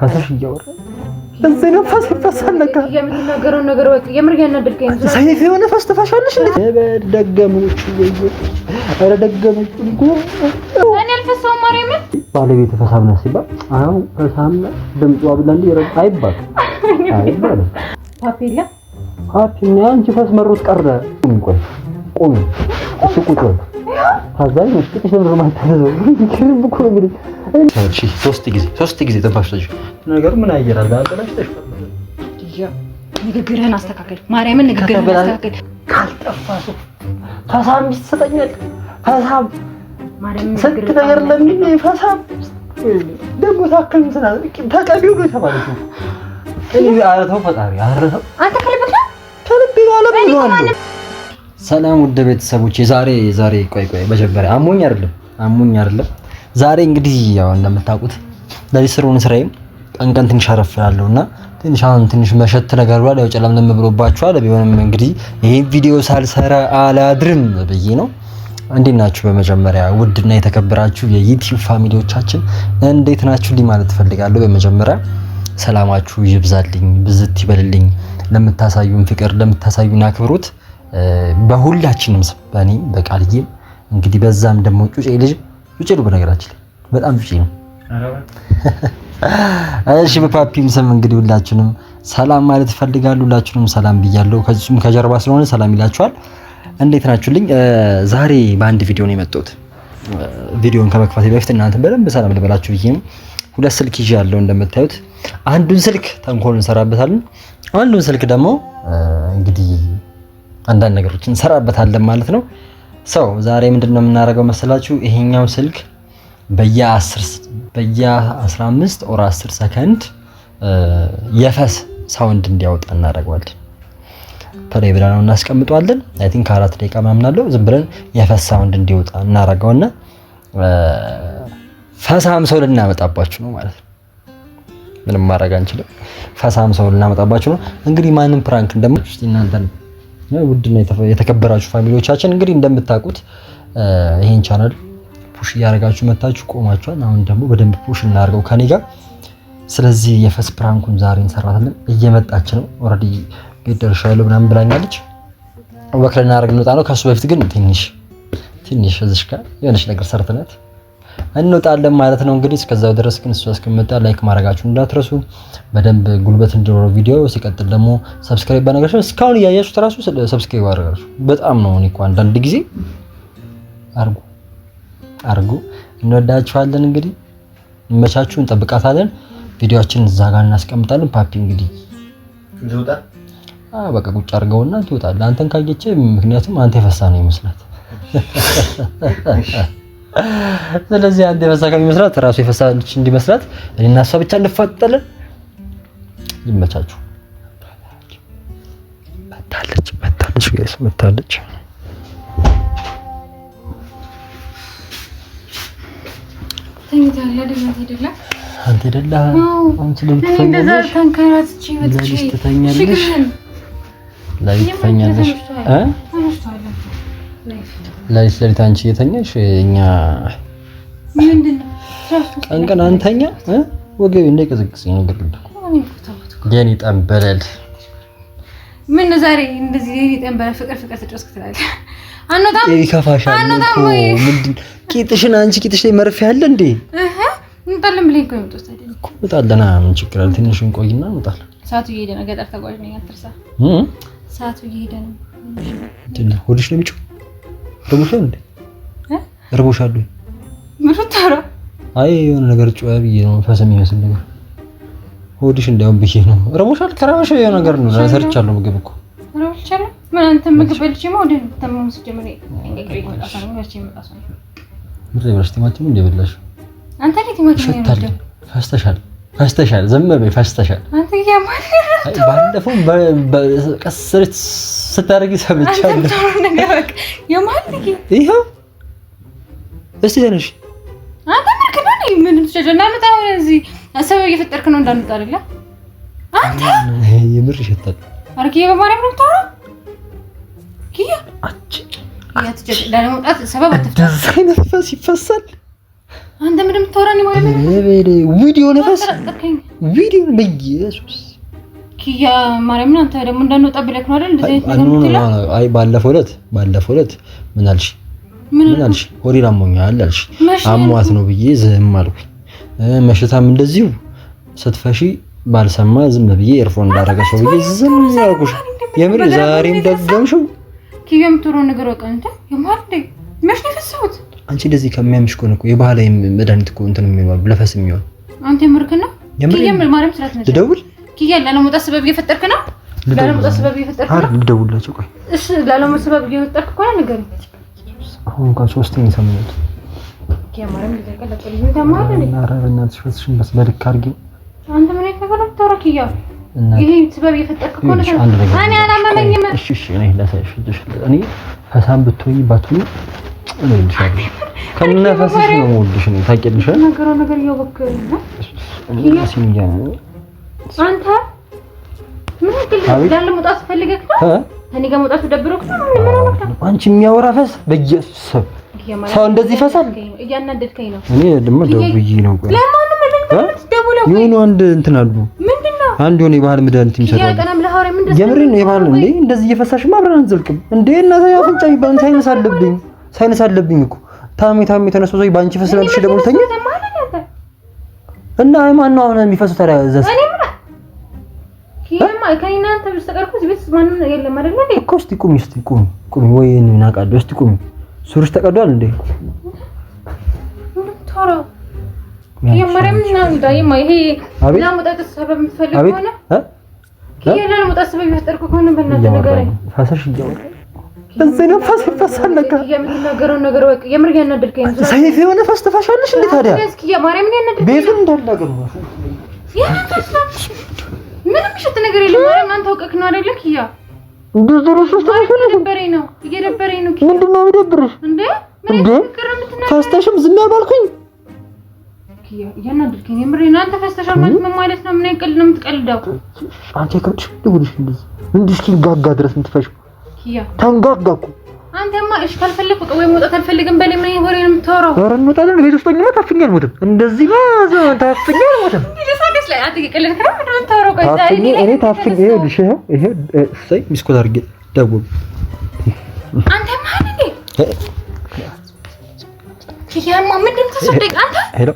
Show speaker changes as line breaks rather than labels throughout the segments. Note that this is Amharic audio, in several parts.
ፈሳሽ እያወራ ለዚህ ነው ፈሳሽ ለካ
የምትናገረው ነገር በቃ የምር ያናደድከኝ ነው።
ሳይፍ የሆነ ፈስተፋሻለሽ እንዴ? በደገሙች ወይ አረ ደገሙች እኮ
እኔ አልፈሳው ማርያም
ባለቤት ፈሳም ነው ሲባል አው ፈሳም ድምጿ ብላል ይረድ አይባል
ፓፒላ
ፓፒና አንቺ ፈስ መሮት ቀረ እንቆይ ቆም እሱ ቁጭ ታዛኝ ነው ጥቂት ነው ማታዘው ይክርብ እኮ ነው እንግዲህ እሺ ሶስት ጊዜ ተባሽተሽ ነገሩ ምን አየራል አጥላሽ ተሽፈለ
ያ ንግግርህን አስተካክል ማርያምን ንግግርህን አስተካክል
ካልጠፋሱ ፈሳም ይሰጠኛል ፈሳም
ማርያምን
ንግግርህን ነገር ለምን ፈሳም ደግሞ ታከም ስላል ተቀቢው ነው ተባለሽ እኔ አረተው ፈጣሪ አረተው
አንተ ከልብክ
ነው አለ ሰላም ውድ ቤተሰቦች ዛሬ ቆይ መጀመሪያ አሞኝ አይደለም ዛሬ እንግዲህ ያው እንደምታውቁት ለዚህ ስሩን ስራዬም ቀን ትንሽ አረፍላለሁና ትንሽ መሸት ነገር ብሏል ያው ጨለምለም ብሎባችኋል ቢሆንም እንግዲህ ይሄ ቪዲዮ ሳልሰራ አላድርም ብዬ ነው እንዴት ናችሁ በመጀመሪያ ውድና የተከበራችሁ የዩቲዩብ ፋሚሊዎቻችን እንዴት ናችሁ ማለት ፈልጋለሁ በመጀመሪያ ሰላማችሁ ይብዛልኝ ብዝት ይበልልኝ ለምታሳዩን ፍቅር ለምታሳዩን አክብሮት በሁላችንም በእኔ በቃልዬም እንግዲህ በዛም ደግሞ ጩጬ ነው በነገራችን በጣም ጩጬ ነው እሺ በፓፒም ስም እንግዲህ ሁላችንም ሰላም ማለት ፈልጋለሁ ሁላችንም ሰላም ብያለሁ ከዚህም ከጀርባ ስለሆነ ሰላም ይላችኋል እንዴት ናችሁልኝ ዛሬ በአንድ ቪዲዮ ነው የመጣሁት ቪዲዮን ከመክፈቴ በፊት እናንተን በደንብ ሰላም ልበላችሁ ብዬ ነው ሁለት ስልክ ይዣለሁ እንደምታዩት አንዱን ስልክ ተንኮል እንሰራበታለን አንዱን ስልክ ደግሞ እንግዲህ አንዳንድ ነገሮችን እንሰራበታለን ማለት ነው ሰው ዛሬ ምንድነው የምናደርገው መሰላችሁ ይሄኛው ስልክ በየ15 ኦር 10 ሰከንድ የፈስ ሳውንድ እንዲያወጣ እናደርገዋለን ፕሌይ ብለን ነው እናስቀምጠዋለን አይ ቲንክ 4 ደቂቃ ማምናለው ዝም ብለን የፈስ ሳውንድ እንዲወጣ እናደርገውና ፈሳም ሰው ልናመጣባችሁ ነው ማለት ነው ምንም ማድረግ አንችልም ፈሳም ሰው ልናመጣባችሁ ነው እንግዲህ ማንም ፕራንክ እንደምትሽ እናንተን ውድና የተከበራችሁ ፋሚሊዎቻችን እንግዲህ እንደምታውቁት ይሄን ቻናል ፑሽ ያረጋችሁ መታችሁ ቆማችኋል አሁን ደግሞ በደንብ ፑሽ እናርገው ከኔ ጋር ስለዚህ የፈስ ፕራንኩን ዛሬ እንሰራታለን እየመጣች ነው ኦሬዲ ገደርሻለሁ ምናምን ብላኛለች ወክለ እናርግ እንውጣ ነው ከሱ በፊት ግን ትንሽ እዚህ ጋር የሆነች ነገር ሰርተናት እንውጣለን ማለት ነው እንግዲህ እስከዛው ድረስ ግን እሱ እስከመጣ ላይክ ማድረጋችሁን እንዳትረሱ በደንብ ጉልበት እንዲኖረው ቪዲዮ ሲቀጥል ደግሞ ሰብስክራይብ ባነጋችሁ እስካሁን ያያችሁት ራሱ ሰብስክራይብ አድርጋችሁ በጣም ነው እኔ እንኳን አንዳንድ ጊዜ አርጉ እንወዳችኋለን እንግዲህ እንመቻችሁን እንጠብቃታለን ቪዲዮአችንን እዛ ጋር እናስቀምጣለን ፓፒ እንግዲህ ይወጣ በቃ ቁጭ አድርገውና ትወጣለህ አንተን ካየች ምክንያቱም አንተ የፈሳ ነው ይመስላት ስለዚህ አንተ የፈሳ ከሚመስላት ራሱ የፈሳች እንዲመስላት እኔና እሷ ብቻ እንፈጠለን ይመቻችሁ መታለች አንተ ደላ አንቺ ለምትተኛለሽ ለሊት አንቺ የተኛሽ እኛ ምንድነው ቀን አንተኛ ወገቤ እንዳይቀዘቅዘኝ ነገር የኔ ጠንበለል
ምን ዛሬ እንደዚህ የኔ ጠንበለል ፍቅር ተጨስክ ትላለህ አንወጣም
ይከፋሻል እኮ ምንድን ቂጥሽን አንቺ ቂጥሽ ላይ መርፌ አለ እንዴ
እንጣለን ብለኝ እኮ የምትወጣ አይደል
እኮ እንጣለና ምን ችግር አለ ትንሽ እንቆይና እንጣለን
ሰዓቱ እየሄደ ነው ገጠር ተጓዥ ነኝ አትርሳ ሰዓቱ እየሄደ ነው
ሆድሽ ነው የሚጮህ ረቦሻል እንዴ ረቦሻል
ምን ተራ
አይ የሆነ ነገር ጮኸ ብዬ ነው ፈሰም ይመስል ነገር ሆድሽ እንዳውም ብዬ ነው ረቦሻል ከራበሽ የሆነ ነገር ነው ሰርቻለሁ ምግብ እኮ
ረቦሻል ምን አንተ ምግብ በልቼ ወደ ተማምስ ጀምሬ እንግዲህ ወጣሳኝ ወርቼ መጣሳኝ
ምን ይበልሽ ቲማቲም እንደበላሽ
አንተ ቲማቲም ነው
ፈስተሻል ዝም በይ ፈስተሻል
አንተ ያማል
አይ ባለፈው በቀስረት ስታረጊ ሰምቻለሁ
አንተ ነገር ያማል
ይሄው እስቲ ተነሽ
አንተ ምርክና ነኝ ምን ትጨጀና መጣው እዚህ አሰበው እየፈጠርክ ነው እንዳንጣ አይደለ አንተ
የምር ይሸታል
አርኪ በማርያም ነው ታራ ኪያ አጭ ያ ትጨጀ ለመውጣት ሰበብ አትፈታ
ደዛይነት ይፈሳል
አንተ ምንም የምታወራኝ ማለት ነው?
ቪዲዮ ነፈስ ቪዲዮ በኢየሱስ
ኪያ ማርያምን አንተ ደግሞ እንዳንወጣ ብለክ ነው አይደል? እንደዚህ ነገር ምትለው?
አይ ባለፈው ዕለት ምን አልሽ? ሆዴን አሞኛል አልሽ። አሟት ነው ብዬ ዝም አልኩኝ። መሽታም እንደዚሁ ስትፈሺ ባልሰማ ዝም ብዬ ኤርፎን እንዳደረገ ሰው ብዬ ዝም ያልኩሽ። የምር ዛሬም ደገምሽው።
ኪያ የምትወራው ነገር ወቀ እንዴ? የማርዴ መሽ ነው ፈሰውት።
አንቺ እንደዚህ ከሚያምሽ ከሆነ እኮ የባህላዊ መድኃኒት እኮ እንትን የሚባል ብለፈስ የሚሆን
አንተ የምርክና ኪያ ማርያም ስራት ነው።
ልደውል
ላለመውጣት ሰበብ እየፈጠርክ ነው። ላለመውጣት ሰበብ እየፈጠርክ ነው።
ልደውልላቸው ቆይ።
እሺ ላለመውጣት ሰበብ እየፈጠርክ ከሆነ ንገረኝ።
አሁን እንኳን ሶስተኛ ሰምነት
ኪያ ማርያም ልትቀለቀል ይተማል እንዴ?
ኧረ በእናትሽ ፈስሽን በስ በልክ አድርጊ።
አንተ ምን አይተፈረም ተወራኪያ ይሄ ሰበብ እየፈጠርክ ከሆነ እኔ አላመመኝም።
እሺ እኔ ላሳይሽ እኔ ፈሳም ብትሆኚ ባትሆኚ እኔ ልሻለሁ ከነፈስሽ ነው የምወድሽ ነው ታውቂልሽ።
ነገር እያወቅህ ነው አንተ ምን ግል ላለመውጣት ፈልገህ ነው? እኔ ጋር መውጣት ደብሮክ ነው?
አንቺ የሚያወራ ፈስ በኢየሱስ ሰው እንደዚህ ፈሳል።
እያናደድከኝ ነው።
እኔ ደግሞ ደውዬ ነው ቆይ
ለማን ምን ደውለው
የሆነ አንድ እንትን አሉ
ምንድነው?
አንድ የሆነ የባህል መድኃኒት የሚሰራው የምሬን ነው። የባህል እንዴ እንደዚህ እየፈሳሽ ማብረን አንዘልቅም እንዴ? እና አፍንጫ ይባል ሳይነስ አለብኝ እኮ ታሜ ተነስቶ ሰው ባንቺ ፈስላልሽ ደግሞ ልተኛ እና ማን ነው አሁን የሚፈሰው ታዲያ? ዘስ ኪያማ ከኔና አንተ በስተቀርኩ እዚህ ቤት ማንም የለም አይደል እንዴ? እኮ እስቲ ቁሚ ወይ እኔና ቃል እስቲ ቁሚ። ሱሪሽ ተቀዷል እንዴ? ቶራ የማርያም ነው ዳይማ ይሄ ለመውጣት ሰበብ የምትፈልግ ከሆነ ኪያ ለመውጣት ሰበብ የፈጠርኩ ከሆነ በእናትህ ንገረኝ። ፈሰሽ ይያወራ በዚህ ነው ፈሰል ለካ የምትናገረው ነገር ወቅ የምር ያናደድከኝ ነው። ሰይፍ የሆነ ፈስ ተፋሻለሽ እንዴ ታዲያ? ኪያ ማርያም ያናደድከኝ ቤቱን እንዳልናገር ነው ምንም ሽት ነገር የለም። ማርያም አንተ ወቀክ ነው አይደል ኪያ? እንደዚህ እየደበረኝ ነው ኪያ። ምንድነው የሚደብርሽ እንዴ? ፈስተሽም ዝም ያልኩኝ ኪያ ያናደድከኝ የምር ነው። አንተ ፈስተሻል ማለት ምን ማለት ነው? ምን አይቀል ነው የምትቀልደው አንተ? ከብድሽ ልውልሽ እንደዚህ እስኪጋጋ ድረስ የምትፈሽው ኪያ ተንጋጋኩ። አንተማ እሺ ካልፈለኩ ወይ መውጣት አልፈልግም በሌ ምን ይሆን የምታወራው? ኧረ እንወጣለን። ቤት ውስጥ ነው ታፍኛል አልሞትም። እንደዚህ ማዘ ታፍኛል አልሞትም። እንደዚህ ላይ አትይ ቀለል ከራ ምንድነው የምታወራው? ቆይ ዛሬ እኔ ታፍኝ ይሄ እሰይ ሚስኮት አድርጌ ደውል። አንተማ እንዴ ኪያማ ምንድን ተሰደቅ አንተ? ሄሎ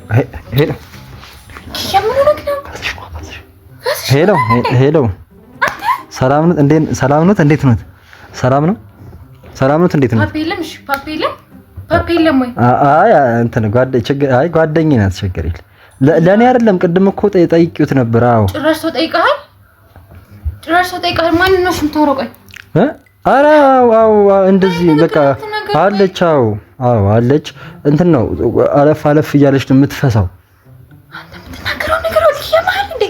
ኪያ ምን ሆነክ ነው? ሄሎ ሰላም ነው እንዴ? እንዴት ነው? ሰላም ነው እንዴት ነው? ፓፒ የለም ወይ? አይ እንትን ጓደኛዬ ናት። ችግር የለም ለኔ አይደለም። ቅድም እኮ ጠይቂውት ነበር። አዎ ጭራሽ ሰው ጠይቀሃል? ማን ነው የምታወራው? ቆይ ኧረ አዎ እንደዚህ በቃ አለች። አዎ አለች። እንትን ነው አለፍ እያለች ነው የምትፈሳው። አንተ የምትናገረው ነገር ወዲህ የማል እንዴ?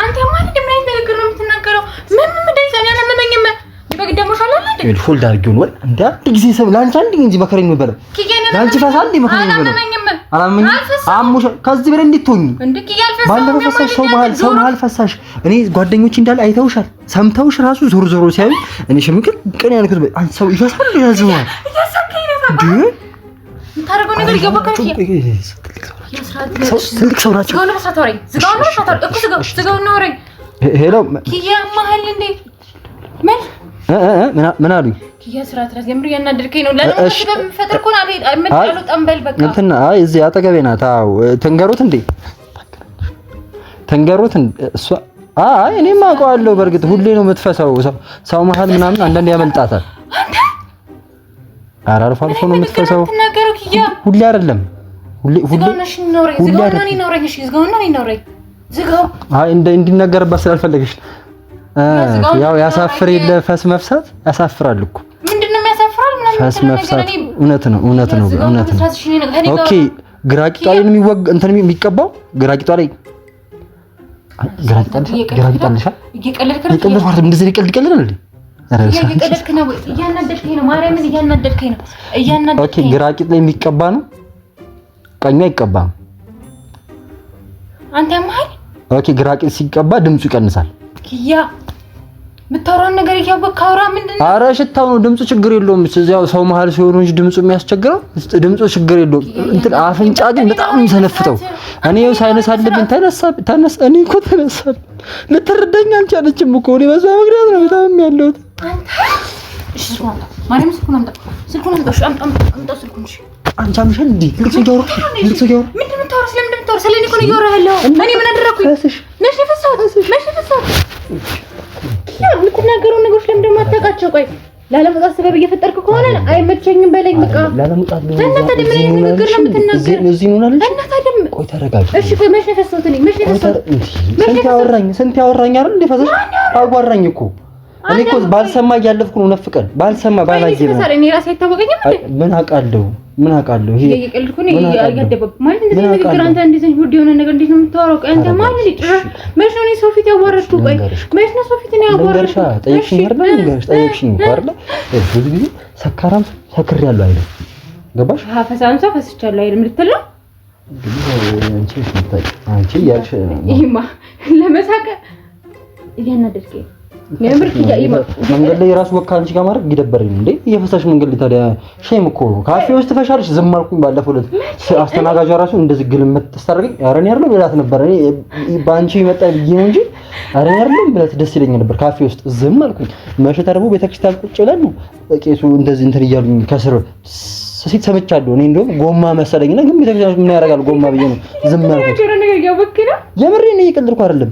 አንተ የማል እንዴ? ምን አይነት ነገር ነው የምትናገረው? ምን እንደዚህ ነው ያለመመኝም በግዳሞሽ አላለ እንዴ? ፎልድ አድርጊው ነው እንዴ? አንድ ጊዜ ሰብ ላንቺ አንድ ጊዜ መከረኝ ነው በለው። ላንቺ ፈሳ እንዴ መከረኝ ነው በለው። አላመኝም አሙሽ ከዚህ በላይ እንዴት ሆኚ እንዴ? ኪያልፈሳ ባለፈው ፈሳሽ ሰው መሀል ፈሳሽ። እኔ ጓደኞቼ እንዳለ አይተውሻል፣ ሰምተውሽ ራሱ ዞር ሲያዩ እኔ ሽምቅል ቀን ያልኩት አንተ ሰው ይፈሳል ያዘዋል እንዴ? ታረጋው ነገር ይገባካ ትልቅ ሰው ናቸው። ሄሎ ኪያ መሀል እንዴ ምን አሉኝ? ኪያ ስራት የምር ያናደርከኝ ነው። ለምን በምፈጥር ኮን አልወጣም በል በቃ እንትን እዚህ አጠገቤ ናት። አዎ ተንገሩት እሷ እኔም አውቀዋለሁ። በእርግጥ ሁሌ ነው የምትፈሳው። ሰው መሀል ምናምን አንዳንዴ ያመልጣታል። አልፎ ነው የምትፈሳው። ሁሌ አይደለም እንዲነገርባት ስላልፈለገች ያው ያሳፍር የለ ፈስ መፍሳት ያሳፍራል እኮ። ምንድነው የሚያሳፍራል? ፈስ መፍሳት እውነት ነው። ኦኬ ግራቂጧ ላይ ነው የሚወጋ እንትን የሚቀባው ግራቂጧ ላይ ግራቂጣልሽ እየቀለድክ ነው። እንደዚህ ይቀልድ እንዴ? እያናደድከኝ ነው። ማርያምን እያናደድከኝ ነው። ኦኬ ግራቂጥ ላይ የሚቀባ ነው፣ ቀኙ አይቀባም። አንተ ማይ ኦኬ ግራቂጥ ሲቀባ ድምፁ ይቀንሳል። ኪያ
የምታወራውን ነገር እያወቅህ አውራ። ምንድን ነው?
ኧረ ሽታው ነው ድምፁ ችግር የለውም። እዚያው ሰው መሀል ሲሆኑ እንጂ ድምፁ የሚያስቸግረው ድምፁ ችግር የለውም። እንትን አፍንጫ ግን በጣም የሚሰነፍተው እኔ ያው ሳይነስ አለብኝ። ተነሳ እኔ እኮ ተነሳብኝ። ልትረዳኝ አልቻለችም እኮ እኔ በዛ ምክንያት ነው በጣም ያለሁት።
እሺ ማርያም ስልኩን አምጣ።
አንቺ አምሽን እንዴ ልቅሶ እያወራሁ ምንድን ነው የምታወራው? ስለምን እንደምታወራው? ስለኔ እኮ ነው እያወራህ ያለው። እኔ ምን አደረኩኝ? መች ነው የፈሳሁት?
የምትናገረውን ነገሮች ለምን ደግሞ አታውቃቸው? ቆይ ላለመውጣት ሰበብ እየፈጠርክ ከሆነ አይመቸኝም በለኝ። በቃ
ላለመውጣት ነው።
እና ታዲያ ምን አይነት ንግግር ነው የምትናገረው?
እዚህ ነው አይደል?
እና ታዲያ
ቆይ ተረጋጊ።
እሺ ቆይ መች ነው የፈሳሁት? እኔ መች ነው የፈሳሁት?
ስንት ያወራኝ አይደል? እንደ ፈሰሽ አጓራኝ እኮ እኔ እኮ ባልሰማ እያለፍኩ ነው። ነፍቀን ባልሰማ ባላየ ነው።
እኔ ራሴ አይታወቀኝም እንዴ?
ምን አውቃለሁ? ይሄ
እየቀለድኩ ነው ያደበብ ማለት እንደዚህ ንግግር አንተ እንደዚህ ውድ የሆነ ነገር እንዴት ነው የምታወራው? ቆይ አንተ ማለት ጭራሽ መች ነው እኔ ሰው ፊት ያዋረድኩ? ቆይ መች ነው ሰው ፊት ነው ያዋረድኩ?
ጠየቅሽኝ እኮ አይደል? ብዙ ጊዜ ሰካራም ሰክሬያለሁ አይደል? ገባሽ?
ፈሳም ሰው ፈስቻለሁ አይደል? ልትል ነው
አንቺ ያልሽ
ይሄማ ለመሳቀ እያናደድከኝ ለምር ከያይማ
መንገድ ላይ ራሱ ወካ አንቺ ጋር ማድረግ ይደበረኝ እንዴ? እየፈሳሽ መንገድ ላይ ታዲያ ሼም እኮ ካፌ ውስጥ ፈሻልሽ። ዝም አልኩኝ። ባለፈው ዕለት አስተናጋጇ ራሱ እንደዚህ ግልምጥ ተስተርገኝ አረን ያርለው ብላት ነበር። እኔ ባንቺ ይመጣ ብዬ ነው እንጂ አረን ያርለው ብላት ደስ ይለኝ ነበር። ካፌ ውስጥ ዝም አልኩኝ። መሸታ ደግሞ ቤተክርስቲያን ቁጭ ብለን ነው ቄሱ እንደዚህ እንትን እያሉኝ ከስር ሲት ሰምቻለሁ። እኔ እንደውም ጎማ መሰለኝና ግን ቤተክርስቲያን ምን ያደርጋል ጎማ ብዬ ነው ዝም ያልኩት። የምሬን ነው እየቀለድኩ አይደለም።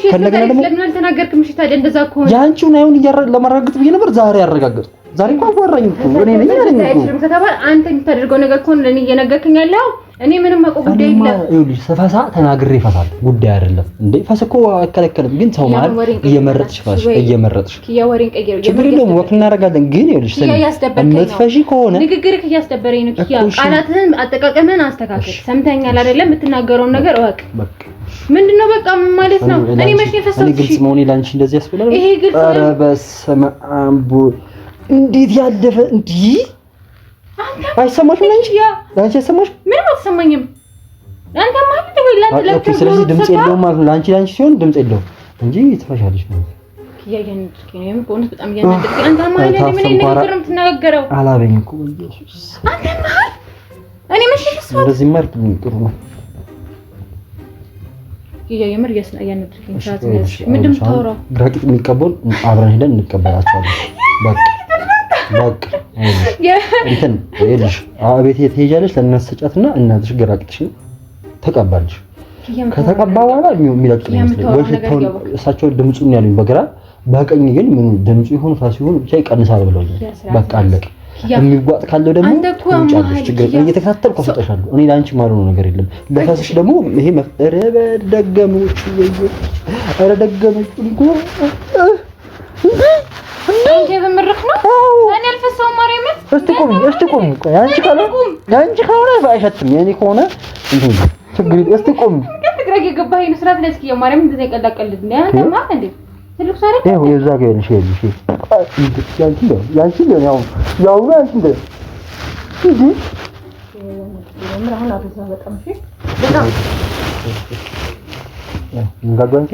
ከነገና ደግሞ
ለምን አልተናገርክም? እሺ ታዲያ እንደዛ ከሆነ
ያንቺውን አይሁን ለማረጋገጥ ብዬ ነበር። ዛሬ አረጋገጥኩ። ዛሬ እንኳን አወራኝ እኮ እኔ ነኝ እኮ
ከተባለ አንተ የምታደርገው ነገር ከሆነ ለኔ እየነገርከኝ ያለው እኔ ምንም አውቀው ጉዳይ የለም።
ይኸውልሽ ፈሳ ተናግሬ ፈሳል ጉዳይ አይደለም እንዴ? ፈስ እኮ አይከለከልም። ግን ሰው ማለት እየመረጥሽ ፈሽ እየመረጥሽ
ያወሬን ቀይር
ችግር የለውም። ወክ እናደርጋለን። ግን ይኸውልሽ የምትፈሺ ከሆነ
ንግግርህ እያስደበረኝ ነው። ኪያ ቃላትህን አጠቃቀምህን አስተካክል። ሰምተኛል አይደለም? የምትናገረውን ነገር እወቅ። ምንድነው በቃ ምን ማለት ነው? እኔ መቼ ነው የፈሰስኩት?
እኔ ግልጽ መሆኔ ላንቺ እንደዚህ ያስብላል።
ይሄ ግልጽ ነው።
ኧረ በስመ አብ እንዴት ያለፈ እንዴ! አይሰማሽም? ላንቺ አይሰማሽም?
ምንም አትሰማኝም። አንተ ማለት ነው ላንቺ
ስለዚህ ድምጽ የለውም ማለት ነው። ላንቺ ሲሆን ድምጽ የለውም እንጂ ትፈሻለሽ ማለት ነው።
ያያንድከኝ ነው ቆንጆ በጣም ያያንድከኝ። አንተ ማለት ነው ምን ነገር ነው የምትናገረው?
አላበኝ እኮ ኢየሱስ።
አንተ ማለት እኔ መቼ ነው
እንደዚህ ማርክ ጥሩ ነው።
የምር ያያንድከኝ ሰዓት ነው። ምንድን ነው የምታወራው?
ግራቂት የሚቀበል አብረን ሄደን እንቀበላቸዋለን። በቃ እንትን ይልሽ አቤት ትሄጃለሽ። ለእናትሽ ሰጫትና እናትሽ ግራቂትሽን ተቀባልሽ። ከተቀባ በኋላ የሚለቅ ነው ወይ ሽታውን እሳቸው ድምጹን ያሉኝ በግራ በቀኝ ግን ምን ድምጹ ይሁን ፋስ ይሁን ብቻ ይቀንሳል ብለውኛል። በቃ አለቀ። የሚጓጥ ካለው ደግሞ ትውጫለሽ። ችግር እየተከታተልኩ አፈጣሻለሁ። እኔ ላንቺ ማለው ነገር የለም። ለፋስሽ ደግሞ ይሄ መፍጠረ ደገመች ወይ አረ ደገመች እንኳ
አንተ በመረክ ነው እኔ አልፈሰውም። ማርያም
እስቲ ቆም ቆይ አንቺ ካለ አይሸትም የኔ ከሆነ እንዴ ችግር እስቲ ቆም
ግራ የገባህ ነው ስራት ላይ እስኪ ማርያም እንደዚህ ቀላቀልድ ነው አንተ ማለት እንዴ ትልቅ ሰው አይደል?
ይሄው የዛ ጋር ነሽ ያንቺ ነው ያው ነው አንቺ እንደ እንዴ
ምራህና አብዛ በጣም እሺ በጣም
እንጋጋንቺ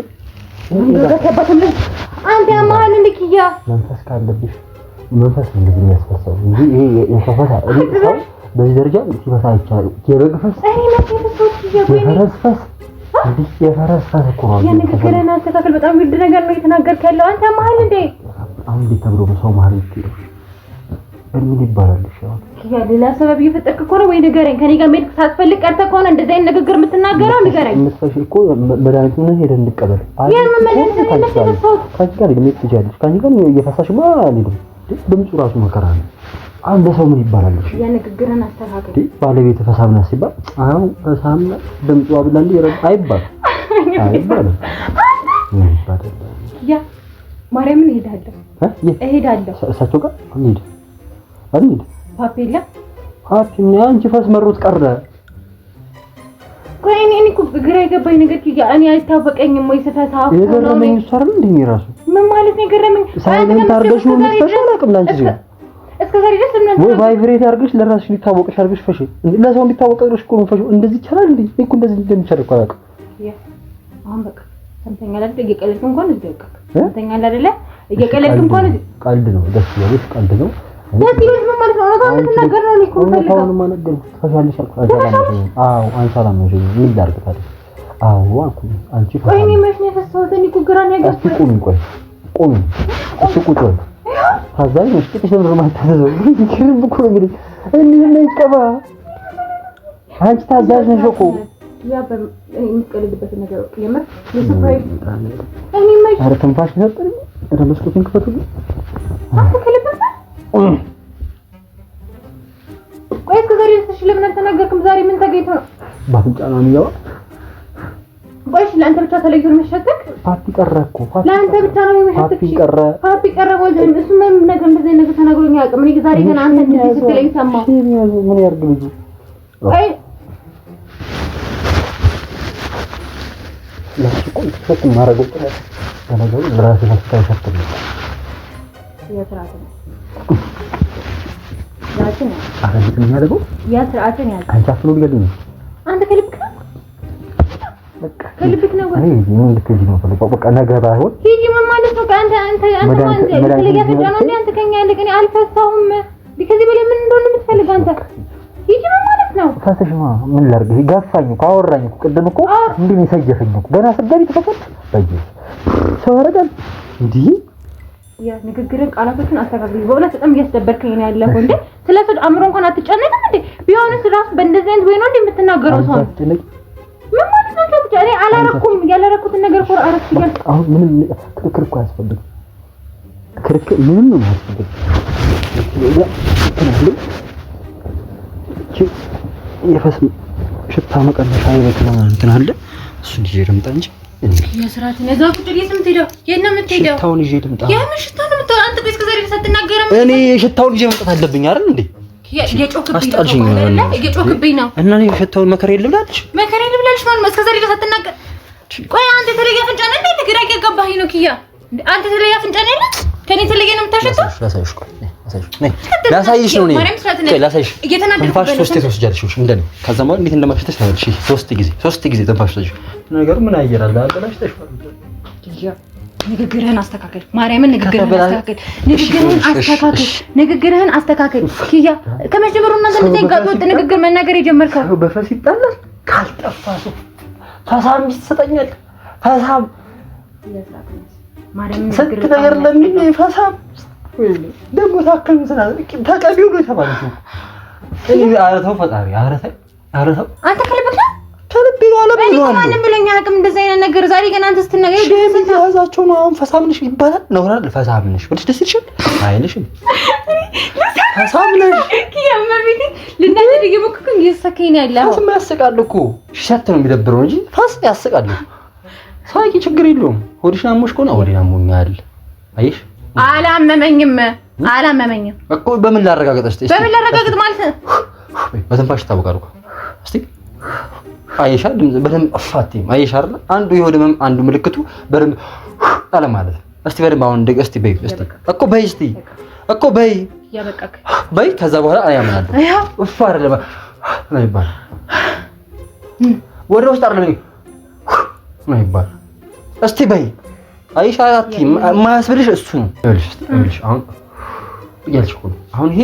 አንተ ማን እንድኪያ
መንፈስ ካለብሽ መንፈስ እንደዚህ የሚያስፈሳው እንጂ ይሄ የፈሳ ሰው በዚህ ደረጃ ሲፈሳ አይቻልም። የበግፈስ የፈረስፈስ እንዲህ የፈረስፈስ እኮ ነው።
የንግግርህን አስተካክል። በጣም ውድ ነገር ነው የተናገርክ ያለው አንተ ማን እንዴ?
አሁን እንዴት ተብሎ ሰው ማን ይችላል? ምን ይባላል?
ያ ሌላ ሰበብ እየፈጠርክ እኮ ነው ወይ ንገረኝ። ከኔ ጋር መሄድ ሳትፈልግ ቀርተህ ከሆነ እንደዚህ አይነት ንግግር የምትናገረው ንገረኝ።
የምትፈሽ እኮ መድኃኒቱን ሄደን እንቀበል። ከአንቺ ጋር ልሜት ትችያለሽ። ከአንቺ ጋር እየፈሳሽማ አልሄድም። ድምፁ ራሱ መከራ ነው። አንድ ሰው ምን ይባላል?
ያ ንግግርን አስተካክል።
ባለቤት ፈሳምና ሲባል አው ፈሳምና ድምፁ አብላንዲ አይባልም።
ያ ማርያምን እሄዳለሁ
እሳቸው ጋር እንሂድ
ፓፔላ
አጥኛ አንቺ ፈስ መሮት ቀረ።
ቆይ እኔ እኮ ግራ የገባኝ ነገር እኔ አይታወቀኝም ወይ ስፈታው ነው
የገረመኝ እሱ አይደል እንዴ? ራሱ
ምን ማለት ነው የገረመኝ?
ሳይለንት አድርገሽ ነው የምትፈሽው? አላውቅም ላንቺ ሲሆን
እስከ ዛሬ ድረስ ምን
ወይ ቫይብሬት አድርገሽ ለራስሽ ሊታወቅሽ አድርገሽ ፈሽ ለሰው እንዲታወቅሽ እኮ ነው ፈሽው። እንደዚህ ይቻላል እንዴ? እኮ እንደዚህ እንደሚቻል እኮ አላውቅም።
አሁን በቃ ሰምተኛል አይደል? እየቀለድኩ እንኳን እንደውቀቅ ሰምተኛል አይደለ? እየቀለድክ እንኳን
ቀልድ ነው። ደስ ይበልሽ፣ ቀልድ ነው።
ደስ ይበልሽ ምን ማለት ነው? አሁን ተናገር ነው እኮ ፈልገው
አሁን ማነገር ተሻለሽ አልኩ። አዎ አንሰላም ነው ምን ላድርግ ታዲያ? አዎ አልኩ። አንቺ
ቆይ እኔ መች ነው የፈሳሁት? እኔ እኮ ግራ ነው ያጋባኝ።
እስቲ ቆይ እስቲ ቁጭ በል። ታዛኝ ነው እስቲ ተሰምሮ ማታዘው ይችላል እኮ እንግዲህ እንዴ ነው ይቀባ። አንቺ ታዛዥ ነሽ እኮ
ያ በሚቀልድበት ነገር የምር ለሰፋይ እኔ መች
አረ ተንፋሽ ነበር ረመስኩትን ክፈቱልኝ።
አንተ ከልበሰ ቆይ እስከ ዛሬ ለምን አልተናገርክም? ዛሬ ምን ተገኝቶ ነው?
ባፍንጫ ነው የሚያው
ቆይሽ ለአንተ ብቻ ተለይቶ የሚሸተክ
ፓፒ ቀረ እኮ
ለአንተ ብቻ ነው የሚሸተክ። ፓፒ ቀረ ወልድ እሱ ምንም ነገር እንደዚህ ነገር ተናግሮኝ አያውቅም። እኔ ዛሬ ገና አንተ እንደዚህ ስትለኝ ሰማሁ።
ምን ያርግ ልጁ?
አይ
ለምን ተፈት ማረጋገጥ ለነገሩ ራስ ተፈታ ይፈትል
የስርዓት ነው ያችን
አረጋግጥ ምን ያደርገው
ያ ስርዓትን ያዝ።
አንተ አፍሎ ሊገድኝ አንተ
ከልብክ በቃ ከልብክ ነው ወይ
ምን ልትጂ ነው ፈለቀው? በቃ ነገር ባይሆን
ሂጂ ምን ማለት ነው? አንተ ማለት ለያ ፈጫ ነው እንዴ? አንተ ከኛ ያለቅ እኔ አልፈሳሁም። ከዚህ በላይ ምን እንደሆነ የምትፈልግ አንተ? ሂጂ ምን ማለት ነው?
ፈሰሽማ ምን ላርግ? ጋፋኝ እኮ አወራኝ እኮ ቅድም እኮ እንዴ ነው ሰጀፈኝ እኮ ገና ስገቢ ተፈቀድ በጂ ሰው ያረጋል እንዴ?
ያ ንግግርን ቃላቶችን አስተካክል። በእውነት በጣም እያስደበርከኝ ነው ያለው እንዴ። ስለዚህ አእምሮ እንኳን አትጨነቅም እንዴ? ቢሆንስ ራሱ በእንደዚህ አይነት ወይ ነው እንዴ የምትናገረው? ሰው ምን ማለት ነው? እኔ አላረኩም ያላረኩትን ነገር እኮ አረክ ይላል።
አሁን ምንም ክርክር እኮ አያስፈልግም። ክርክር ምንም ነው አያስፈልግም። የፈስ ሽታ መቀነሻ ይበቃ ነው እንትን አለ እሱ ልጅ ልምጣ እንጂ
የስራት ነዛው ቁጥር የስምት ሄደው የነ የምትሄደው
ሽታውን ይዤ ልምጣ።
የምን ሽታ ነው የምትሄደው? አንተ እስከ ዛሬ ሳትናገረም
እኔ ሽታውን ይዤ መምጣት አለብኝ አይደል እንዴ?
የጮክብኝ ነው
እና እኔ ሽታውን መከራ ልብላለች
ማለት ነው። እስከ ዛሬ ሳትናገር ቆይ አንተ ተለየ አፍንጫ ነህ እንዴ? ግራ እያጋባኸኝ ነው ኪያ። አንተ ተለየ አፍንጫ ነህ አይደል? ከኔ ተለየ ነው የምታሸተው? ላሳይሽ ነው እኔ ላሳይሽ። ትንፋሽ ሶስት ትወስጃለሽ እንደኔ። ከዛ ማለት እንዴት እንደማሽተሽ ታውቂሽ። ሶስት ጊዜ ትንፋሽ ትወስጂ። ነገሩ ምን አየራል አቀላሽተሽ ኪያ። ንግግርህን አስተካክል። ማርያምን ንግግርህን አስተካክል ኪያ። ከመጀመሩ እናንተ እንደዚህ ጋር ወጥ ንግግር መናገር የጀመርከው በፈስ ይጣላል። ካልጠፋ ሰው ፈሳም ይሰጠኛል። ፈሳም ማርያምን ንግግር ነገር ለምን ፈሳም ደግሞ ታከም ስላል ተቀቢው ነው የተባለው። እኔ አረተው ፈጣሪ አረተው አንተ ከልብክ ነው ከልብ ነው አለብኝ ነው ማንም ብለኛ አቅም እንደዛ አይነት ነገር ዛሬ ገና አንተ ስትነገር ደስ ያዛቸው ነው። አሁን ፈሳምንሽ ይባላል ነው አይደል? ፈሳምንሽ ወልሽ ደስ ይልሽ አይልሽም? ፈሳምንሽ ከመቤት ልናደድ እየሞከርኩኝ እየሰከኝ ነው ያለው። ፈሳም ያስቃል እኮ ሽሸት ነው የሚደብረው እንጂ ፈስ ያስቃል። ሳቂ ችግር የለውም። ሆድሽን አሞሽ ከሆነ ሆዴን አሞኛል። አይሽ አላመመኝም እኮ በምን ላረጋግጥሽ? በምን ላረጋግጥ ማለት ነው? በትንፋሽ ታውቃለህ እኮ እስቲ አይሻ ድምጽ በደንብ አፋቲም አይሻ አይደል? አንዱ የሆድም አንዱ ምልክቱ በደንብ አለ ማለት ነው። እስቲ በደንብ አሁን ደግ እስቲ በይ እስቲ እኮ በይ ያበቃክ በይ። ከዛ በኋላ አያምናለሁ እሱ አይደለም ነው ይባል ወደ ውስጥ አይደለም ነው ይባል። እስቲ በይ አይሻ አትይም ማያስብልሽ እሱ ነው። ይኸውልሽ አሁን እያልሽ እኮ ነው። አሁን ይሄ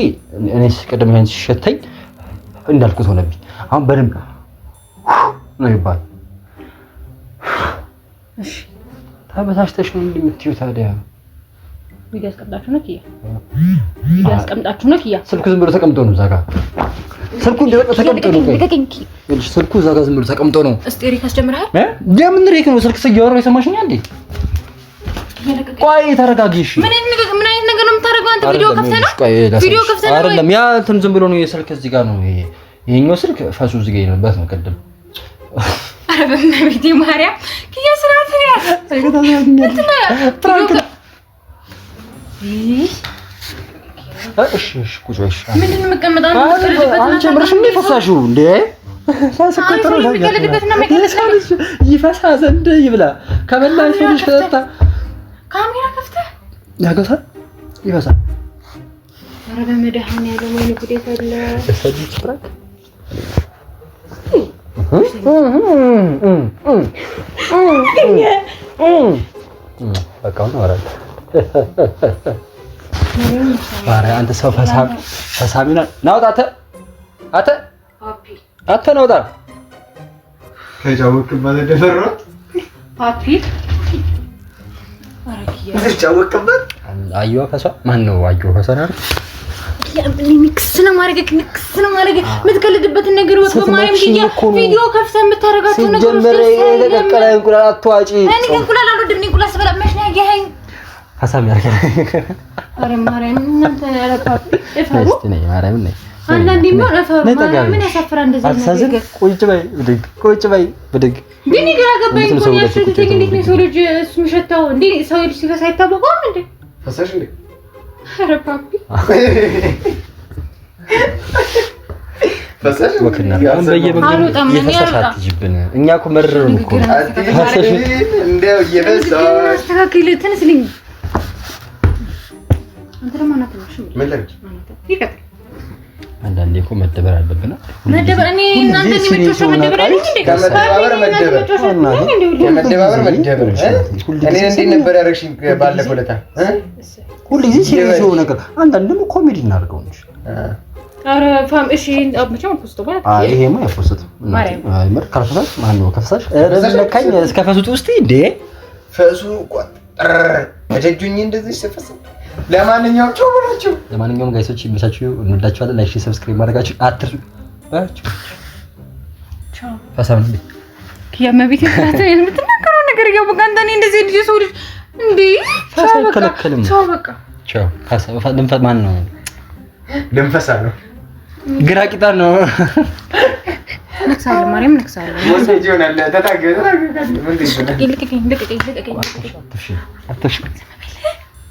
እኔስ ቀደም ያን ሲሸተኝ እንዳልኩት ሆነብኝ። አሁን በደንብ ነው ይባል። እሺ ታበታሽተሽ ነው እንደምትይው ታዲያ ቪዲዮ አስቀምጣችሁ ነው ኪያ። ስልኩ ዝም ብሎ ተቀምጦ ነው እዛ ጋር ስልኩ እንደበቀ ተቀምጦ ነው። እሺ ስልኩ እዛ ጋር ዝም ብሎ ተቀምጦ ነው። እስቲ ሪክ አስጀምረሃል? የምን ሪክ ነው? ስልክ ሲያወራ የሰማሽኝ እንዴ? ቆይ ተረጋጊ። እሺ ምን አይነት ነገር ነው የምታደርገው አንተ? ቪዲዮ ከፍተህ ነው? ቪዲዮ ከፍተህ ነው አይደለም? ያ እንትን ዝም ብሎ ነው የስልክ እዚህ ጋር ነው። ይሄኛው ስልክ ፈሱ እዚህ ጋር የለበት ነው። ቀደም አረ በእናትህ ማርያም ኪያ ስራት ነው ያዝ እሺ ቁጭ በይ። ምንድን ነው የምትቀመጠው? አንቺ ምርሽ ምን ይፈሳሽው እንዴ? ሳስከተለው ይፈሳ ዘንድ ይብላ ከበላሽ ልጅ ከጠጣ ካሜራ ከፍተህ ያገሳል ይፈሳል። ኧረ በመድኃኒዓለም ወይኔ ጉዴ ፈላ እሰጂት ብራክ በቃ ነው አራለ
ኧረ አንተ ሰው ፈሳሚ ነህ። ናውጣ አንተ ናውጣ
ከጫወቅበት ደፈራ
ፓፒ
ጫወቅበት
አየዋ ፈሷ ማን ነው አየዋ ፈሷ ነው
ንክስ ነው ማድረግ የምትቀልድበትን ነገር ወጥ በማርያም ቪዲዮ ከፍተህ የምታረጋቸው ነገሮች
ጀመረ የተቀቀለ እንቁላል አትዋጪ
እኔ እንቁላል አልወድም እንቁላል ስበላ መች ነው ያገኸኝ
ፈሳም ያርገኝ
ኧረ ማርያም እናንተ ኧረ ፓፒ እፈሩ
እስቲ ነይ ማርያም ነይ
አንዳንዴ ምን ያሳፍራል እንደዚህ ነገር
ቁጭ በይ ብድግ
ግን ግራ ገባኝ እኮ ያሽልኝ እንዴት ነው ሰው ልጅ እሱ የሚሸታው እንዴ ሰው ልጅ ሲፈሳ አይታወቀውም እንዴ
ፈሳሽ እንዴ
ኧረ ፓፒ
ፈሳሽ
ወክና አሁን በየመንገዱ እየፈሳሽ አትጅብን እኛ እኮ መረሩን እኮ
ፈሳሽ እንደው እየፈሳሽ
አስተካክል ትንስልኝ አንተ ደግሞ ናትሽ
ምን ላይ
ይቀጥል
አንዳንዴ እኮ መደበር አለብን
መደበር እኔ እናንተ የሚመጣው መደበር አይደል እንዴ
ከመደባበር መደበር እኔ እንዴት ነበር ያደረግሽኝ ባለፈው ለታ
ሁሉ ጊዜ ሲሪየስ የሆነ ነገር አንዳንድ ደግሞ ኮሜዲ እናደርገው እንጂ
ኧረ ፋም እሺ አብቻው ፖስቶ ባለ
ይሄማ ያፈሰት አይ መር ካልፈሳሽ ማን ነው ከፈሳሽ ረዝለካኝ እስከ ፈሱት ውስጥ እንዴ
ፈሱ ቆጥር አጀጁኝ እንደዚህ ሲፈስ
ለማንኛውም ጋይሶች ይመቻችሁ እንወዳችኋለን ላይክ ሰብስክራይብ ማድረጋችሁ አትርሱ
ቻው
ፈሳም ነው
ከመቤት የምትናገረው ነገር ያው በቃ አንተ እንደዚህ ልጅ ሰው ልጅ እንዴ ቻው በቃ
ቻው ፈሳ ድንፈት ማን ነው
ድንፈሳ ነው
ግራ ቂጣ ነው
ነክሳለሁ ማርያም ነክሳለሁ
ወንጀል ይሆናል ተታገለ
ልቀቀኝ
አትሽ